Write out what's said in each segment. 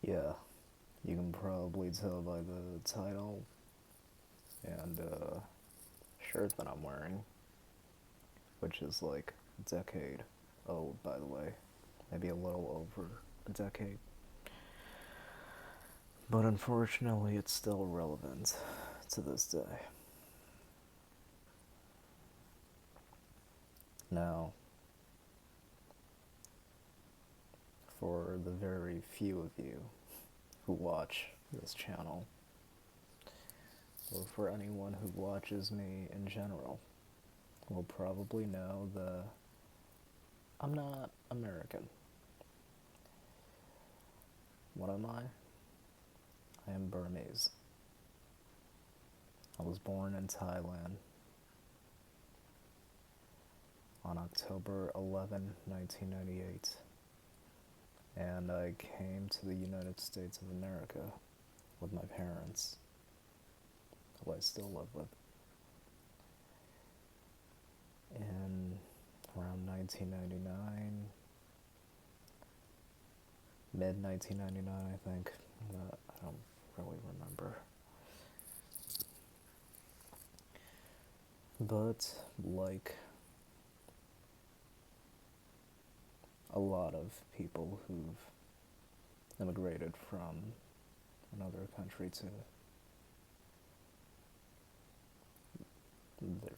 Yeah, you can probably tell by the title and shirt that I'm wearing, which is like a decade old, by the way. Maybe a little over a decade. But unfortunately, it's still relevant to this day. Now, for the very few of you who watch this channel, or for anyone who watches me in general, will probably know that I'm not American. What am I? I am Burmese. I was born in Thailand on October 11, 1998, and I came to the United States of America with my parents, who I still live with, in around 1999, mid 1999, I think. I don't really remember. But, like a lot of people who've immigrated from another country to their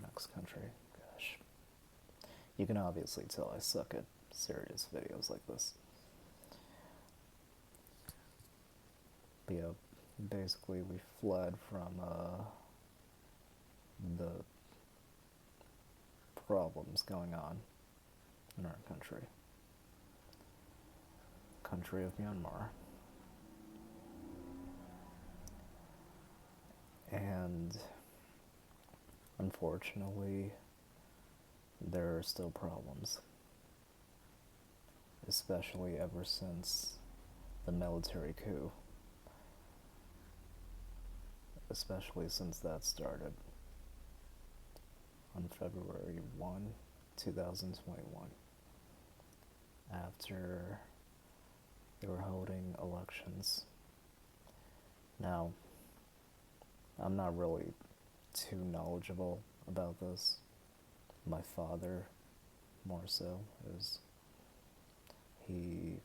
next country, gosh, you can obviously tell I suck at serious videos like this. But yeah, basically we fled from the problems going on in our country of Myanmar. And unfortunately, there are still problems, especially ever since the military coup, especially since that started on February 1, 2021, after they were holding elections. Now, I'm not really too knowledgeable about this. My father, more so, is he,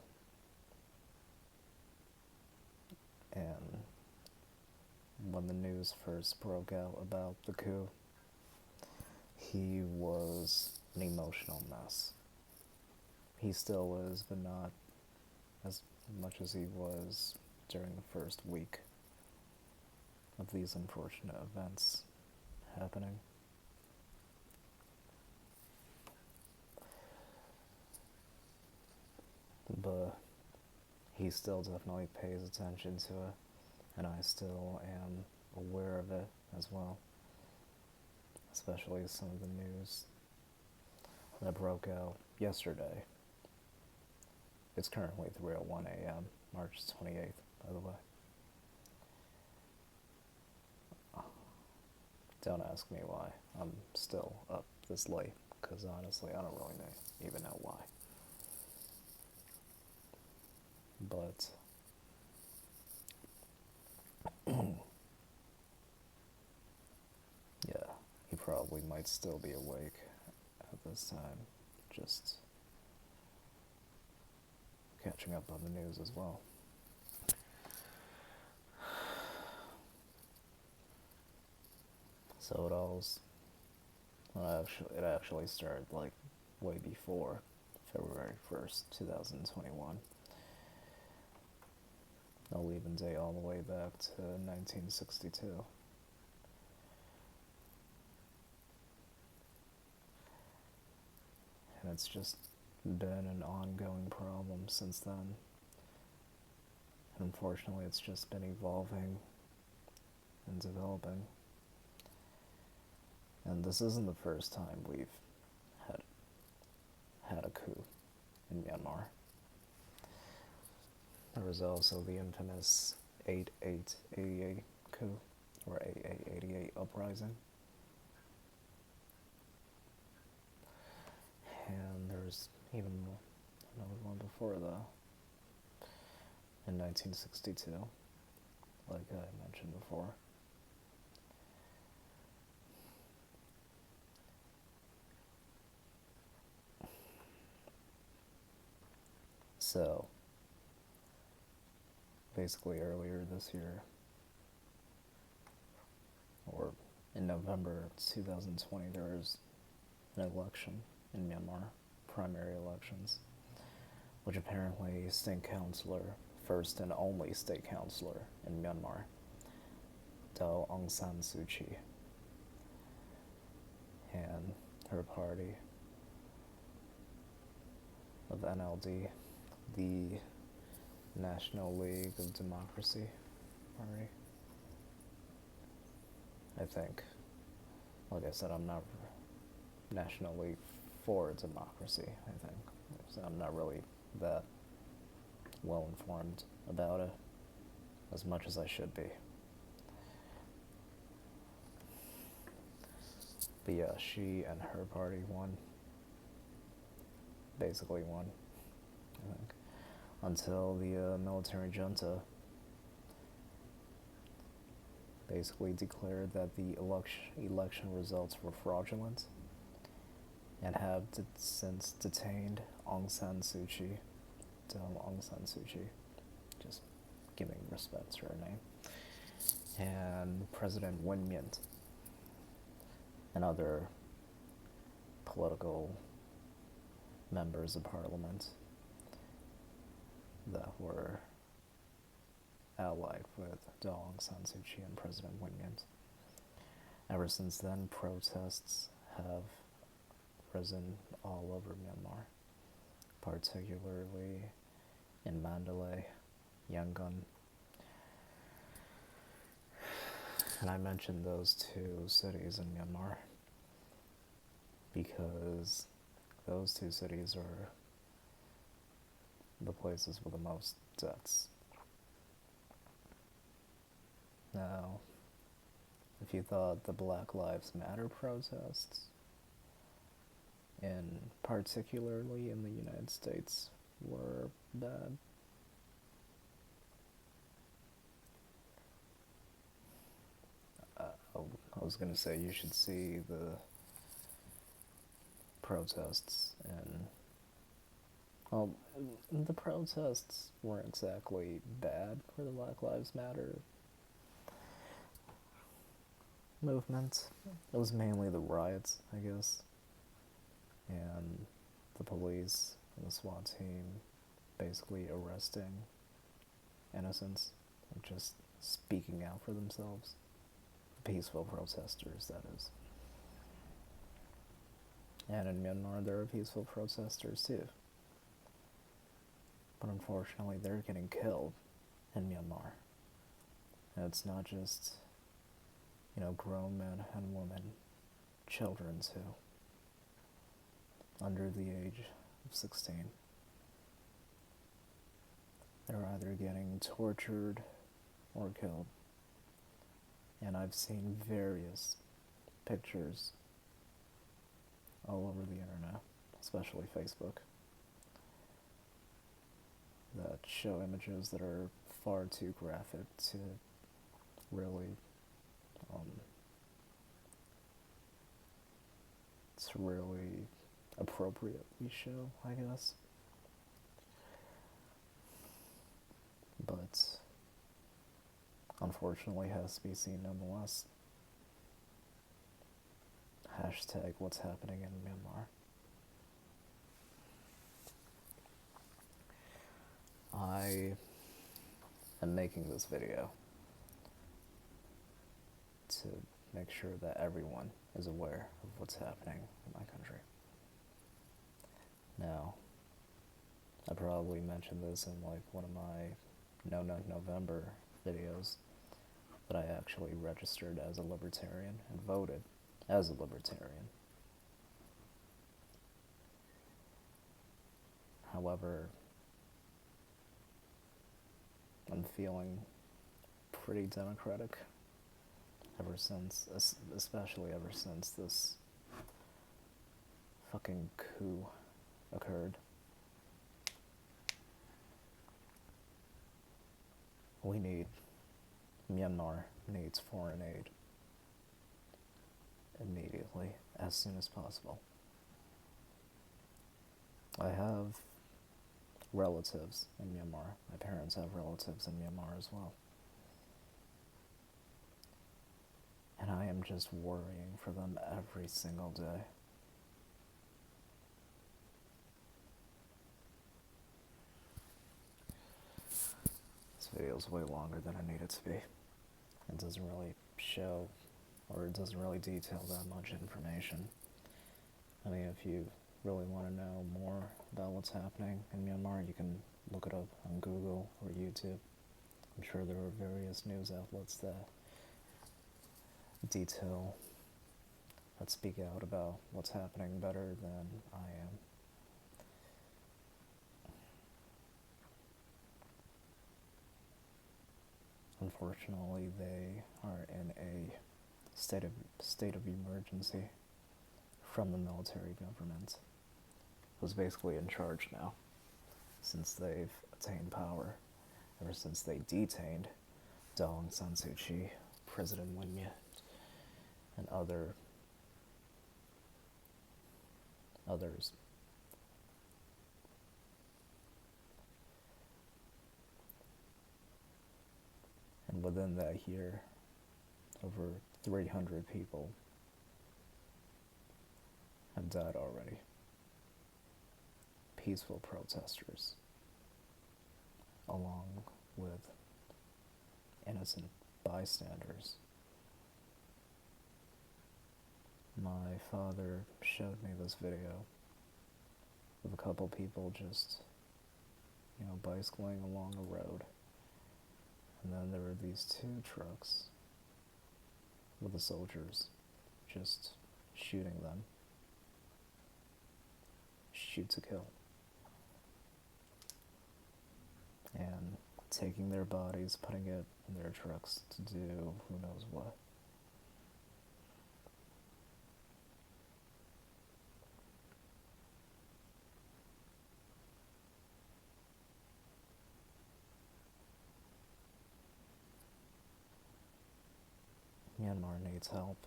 and when the news first broke out about the coup, he was an emotional mess. He still is, but not as much as he was during the first week of these unfortunate events happening. But he still definitely pays attention to it, and I still am aware of it as well, especially some of the news that broke out yesterday. It's currently 3:01 a.m., March 28th, by the way. Don't ask me why I'm still up this late, because honestly, I don't really even know why. But yeah, he probably might still be awake at this time, just catching up on the news as well. So it actually started like way before February 1st, 2021. I'll even date all the way back to 1962. And it's just been an ongoing problem since then. And unfortunately, it's just been evolving and developing. And this isn't the first time we've had a coup in Myanmar. There was also the infamous 8888 coup, or 8888 uprising. And there's even another one before that. in 1962, like I mentioned before. So, basically earlier this year, or in November 2020, there was an election in Myanmar, primary elections, which apparently state councilor, first and only state councilor in Myanmar, Daw Aung San Suu Kyi, and her party of NLD, the National League of Democracy Party. I think, like I said, I'm not National League for Democracy, I think. So I'm not really that well informed about it as much as I should be. But yeah, she and her party won. Basically won, I think. Until the military junta basically declared that the election results were fraudulent and have since detained Aung San Suu Kyi, Aung San Suu Kyi, just giving respect to her name, and President Win Myint and other political members of parliament that were allied with Daw Aung San Suu Kyi and President Win Myint. Ever since then, protests have risen all over Myanmar, particularly in Mandalay, Yangon. And I mentioned those two cities in Myanmar because those two cities are the places with the most deaths. Now, if you thought the Black Lives Matter protests, and particularly in the United States, were bad, I was going to say you should see the protests and, well, the protests weren't exactly bad for the Black Lives Matter movement. It was mainly the riots, I guess, and the police and the SWAT team basically arresting innocents, and just speaking out for themselves. Peaceful protesters, that is. And in Myanmar, there are peaceful protesters too. But unfortunately, they're getting killed in Myanmar. And it's not just, grown men and women, children too, under the age of 16. They're either getting tortured or killed. And I've seen various pictures all over the internet, especially Facebook, that show images that are far too graphic to really, appropriately show, I guess. But unfortunately has to be seen nonetheless. Hashtag what's happening in Myanmar. I am making this video to make sure that everyone is aware of what's happening in my country. Now, I probably mentioned this in one of my No Nut November videos, that I actually registered as a libertarian and voted as a libertarian. However, I'm feeling pretty democratic ever since, especially ever since this fucking coup occurred. Myanmar needs foreign aid immediately, as soon as possible. I have relatives in Myanmar. My parents have relatives in Myanmar as well. And I am just worrying for them every single day. This video is way longer than I need it to be. It doesn't really show, or it doesn't really detail that much information. I mean, if you really want to know more about what's happening in Myanmar, you can look it up on Google or YouTube. I'm sure there are various news outlets that detail, that speak out about what's happening better than I am. Unfortunately, they are in a state of emergency from the military government, who's basically in charge now, since they've attained power, ever since they detained Aung San Suu Kyi, President Win Myint, and others. And within that year, over 300 people have died already. Peaceful protesters, along with innocent bystanders. My father showed me this video of a couple people just, bicycling along a road. And then there were these two trucks with the soldiers just shooting them. Shoot to kill. And taking their bodies, putting it in their trucks to do who knows what. Myanmar needs help.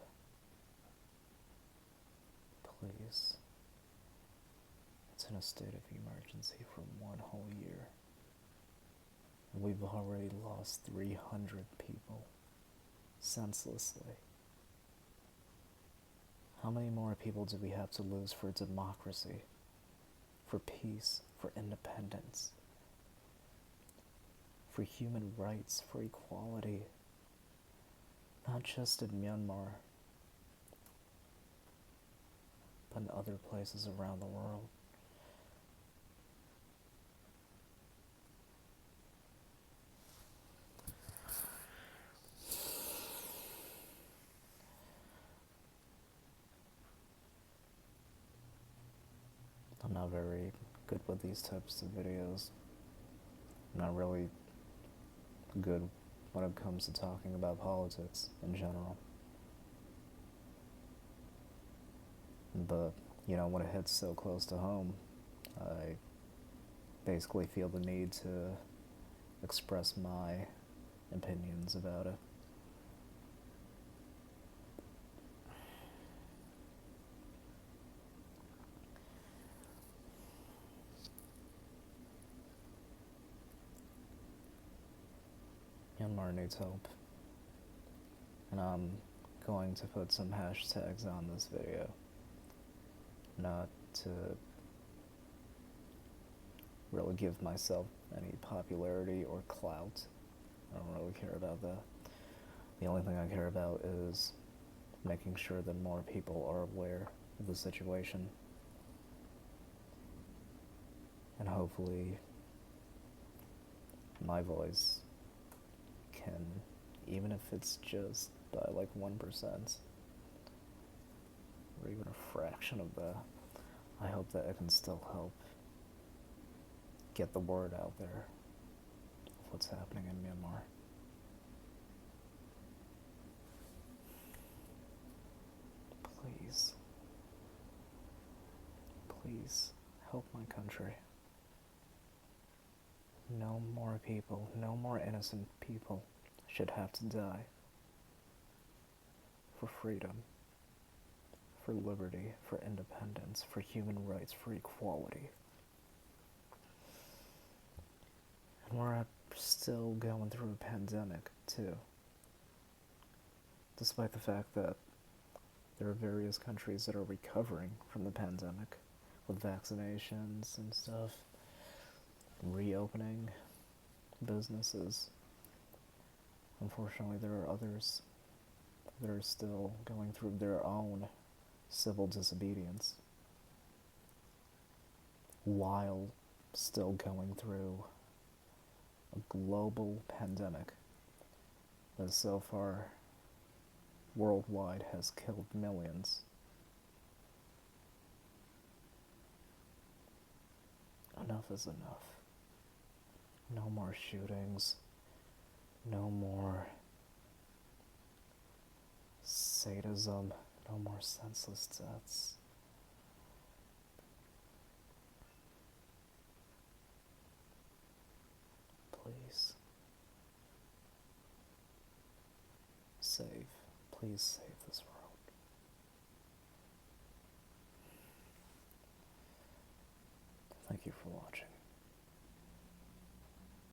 Please. It's in a state of emergency for 1 whole year. And we've already lost 300 people senselessly. How many more people do we have to lose for democracy, for peace, for independence, for human rights, for equality? Not just in Myanmar, but in other places around the world. I'm not very good with these types of videos. I'm not really good when it comes to talking about politics in general. But, when it hits so close to home, I basically feel the need to express my opinions about it. Myanmar needs help. And I'm going to put some hashtags on this video. Not to really give myself any popularity or clout. I don't really care about that. The only thing I care about is making sure that more people are aware of the situation. And hopefully my voice can, even if it's just by like 1%, or even a fraction of that, I hope that it can still help get the word out there of what's happening in Myanmar. Please, please help my country. No more people, no more innocent people should have to die for freedom, for liberty, for independence, for human rights, for equality. And we're still going through a pandemic, too. Despite the fact that there are various countries that are recovering from the pandemic with vaccinations and stuff, reopening businesses. Unfortunately, there are others that are still going through their own civil disobedience while still going through a global pandemic that so far worldwide has killed millions. Enough is enough. No more shootings. No more sadism. No more senseless deaths. Please. Save. Please save this world.